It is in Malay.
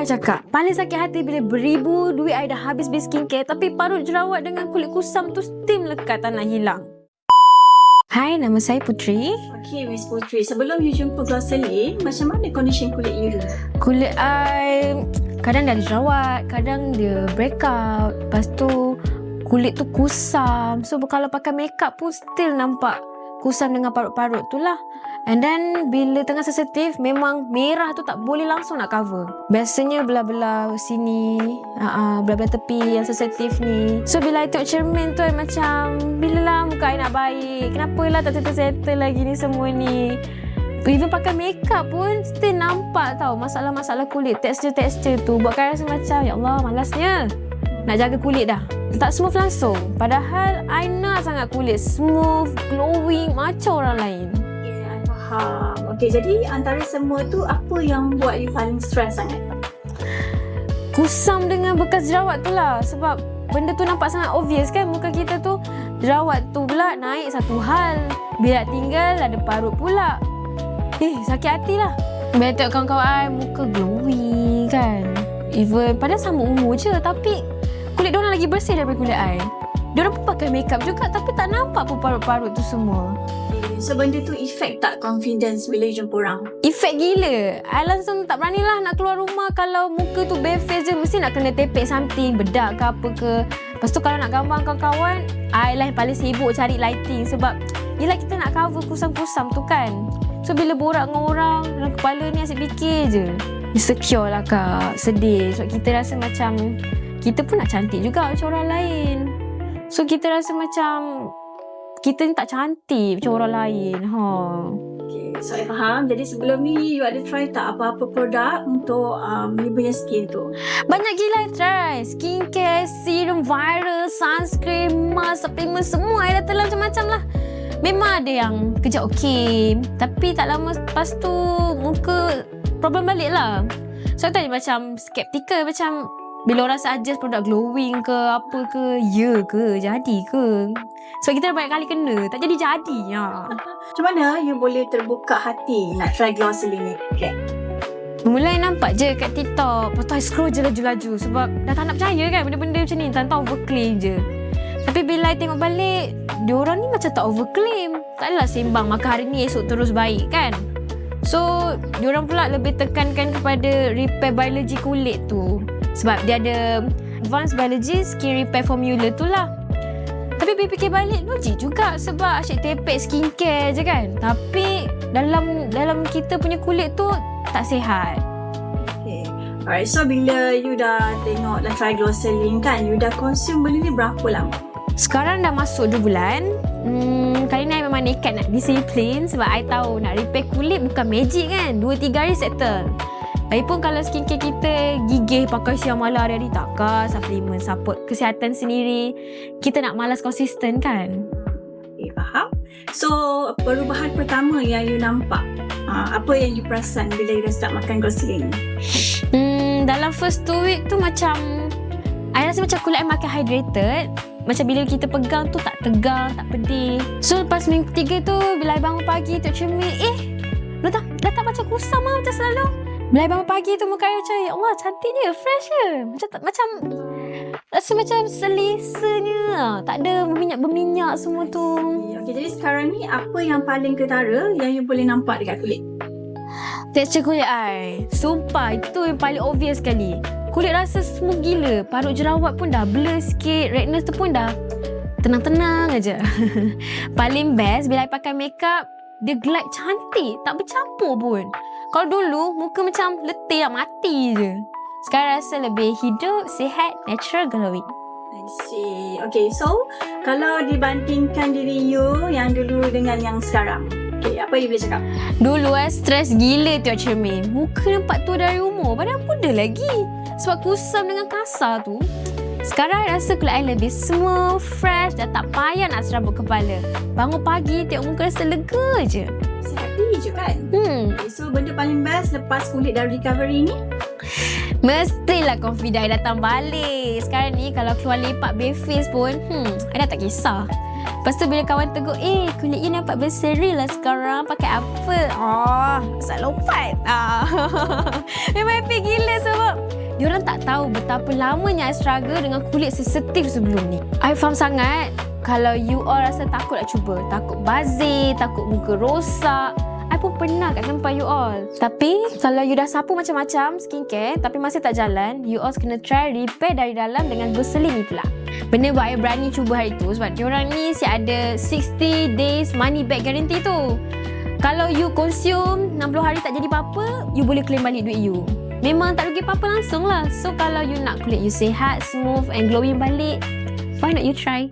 cakap, paling sakit hati bila beribu duit I dah habis beli skincare, tapi parut jerawat dengan kulit kusam tu still melekat tak nak hilang. Hai, nama saya Putri. Okay, Miss Putri. Sebelum you jumpa Glossylin, macam mana condition kulit you dulu? Kulit I kadang dah ada jerawat, kadang dia breakout. Lepas tu kulit tu kusam. So kalau pakai makeup pun still nampak kusam dengan parut-parut tu lah. And then bila tengah sensitif, memang merah tu tak boleh langsung nak cover. Biasanya belah-belah sini, belah-belah tepi yang sensitif ni. So bila I tengok cermin tu, I macam, bila lah muka I nak baik? Kenapa lah tak settle-settle lagi ni semua ni? Even pakai makeup pun still nampak tau masalah-masalah kulit, texture-texture tu. Buatkan rasa macam, ya Allah, malasnya nak jaga kulit dah. Tak smooth langsung. Padahal I nak sangat kulit smooth, glowing macam orang lain. Okay, I faham. Okay, jadi antara semua tu, apa yang buat you paling stress sangat? Kusam dengan bekas jerawat tu lah. Sebab benda tu nampak sangat obvious kan. Muka kita tu, jerawat tu pula naik satu hal. Bila tinggal, ada parut pula. Sakit hati lah. Bila tengok kawan-kawan I, muka glowing kan. Even padahal sama umur je, tapi kulit diorang lagi bersih daripada kulit I. Diorang pun pakai makeup juga, tapi tak nampak pun parut-parut tu semua. Okay, so benda tu effect tak confidence bila you jumpa orang? Effect gila. I langsung tak berani lah nak keluar rumah. Kalau muka tu bare face je, mesti nak kena tepek something, bedak ke apa ke. Lepas tu kalau nak gambar kawan-kawan, I lah yang paling sibuk cari lighting. Sebab yelah kita nak cover kusam-kusam tu kan. So bila borak dengan orang, dalam kepala ni asyik fikir je. Insecure lah kak, sedih. Sebab kita rasa macam kita pun nak cantik juga macam orang lain. So kita rasa macam kita ni tak cantik macam orang lain. Okay, so I faham. Jadi sebelum ni you ada try tak apa-apa produk untuk you punya skin tu? Banyak gila I try. Skincare, serum, viral, sunscreen, mask, supplement, semua I dah telan macam-macam lah. Memang ada yang kejap okey, tapi tak lama lepas tu muka problem balik lah. So I tadi macam skeptical, macam bila orang suggest produk glowing ke apa ke, ya ke, jadi ke? Sebab kita dah banyak kali kena, tak jadi-jadi ya. Macam mana you boleh terbuka hati nak try Glossylin ni? Okay. Mula I nampak je kat TikTok, lepas tu I scroll je laju-laju sebab dah tak nak percaya kan benda-benda macam ni, tentang overclaim je. Tapi bila I tengok balik, diorang ni macam tak overclaim. Taklah sembang makan hari ni esok terus baik kan. So diorang pula lebih tekankan kepada repair biology kulit tu. Sebab dia ada advanced biology skin repair formula tu lah. Tapi fikir balik logik juga sebab asyik tepek skincare je kan. Tapi dalam kita punya kulit tu tak sihat. Okay. Alright, so bila you dah tengok, dah try Glossylin kan, you dah consume benda ni berapa lama? Sekarang dah masuk 2 bulan. Kali ni I memang nekat nak disiplin sebab I tahu nak repair kulit bukan magic kan. 2-3 hari settle. Lagipun kalau skincare kita gigih pakai siang malam hari-hari, takkan suplemen support kesihatan sendiri. Kita nak malas konsisten kan. Okay, faham. So perubahan pertama yang you nampak, apa yang you perasan bila you dah start makan Glossylin? Dalam first 2 week tu macam I rasa macam kulit I makin hydrated. Macam bila kita pegang tu tak tegang, tak pedih. So lepas minggu 3 tu, bila I bangun pagi tengok cermin, dah tak macam kusam lah macam selalu. Bila I bangun pagi tu muka I macam, ya Allah cantik dia, fresh je. Macam rasa macam selesanya, tak ada berminyak semua tu. Okay, jadi sekarang ni apa yang paling ketara yang you boleh nampak dekat kulit? Texture kulit I, sumpah itu yang paling obvious sekali. Kulit rasa smooth gila. Parut jerawat pun dah blur sikit. Redness tu pun dah tenang-tenang aja. Paling best bila I pakai makeup, dia glide cantik, tak bercampur pun. Kalau dulu muka macam letih nak mati je. Sekarang rasa lebih hidup, sihat, natural, glowing. I see. Okay, so kalau dibandingkan diri you yang dulu dengan yang sekarang, okay, apa you boleh cakap? Dulu stres gila tengok cermin. Muka nampak tua dari umur, padahal muda lagi. Sebab kusam dengan kasar tu. Sekarang I rasa kulit I lebih smooth, fresh, dah tak payah nak serabut kepala. Bangun pagi tengok muka rasa lega je. Happy je kan? Okay, so benda paling best lepas kulit dah recovery ni? Mestilah confident I datang balik. Sekarang ni kalau keluar lepak bare face pun, I dah tak kisah. Lepas tu bila kawan tegur, kulit you nampak berseri lah sekarang, pakai apa? Asal lompat. Memang happy gila sebab diorang tak tahu betapa lamanya I struggle dengan kulit sensitif sebelum ni. I faham sangat kalau you all rasa takut nak cuba. Takut bazir, takut muka rosak. I pun pernah kat tempat you all. Tapi kalau you dah sapu macam-macam skincare tapi masih tak jalan, you all kena try repair dari dalam dengan berselin ni pula. Benda buat I berani cuba hari tu sebab diorang ni si ada 60 days money back guarantee tu. Kalau you consume 60 hari tak jadi apa-apa, you boleh claim balik duit you. Memang tak rugi apa-apa langsung lah. So kalau you nak kulit you sihat, smooth and glowing balik, why not you try?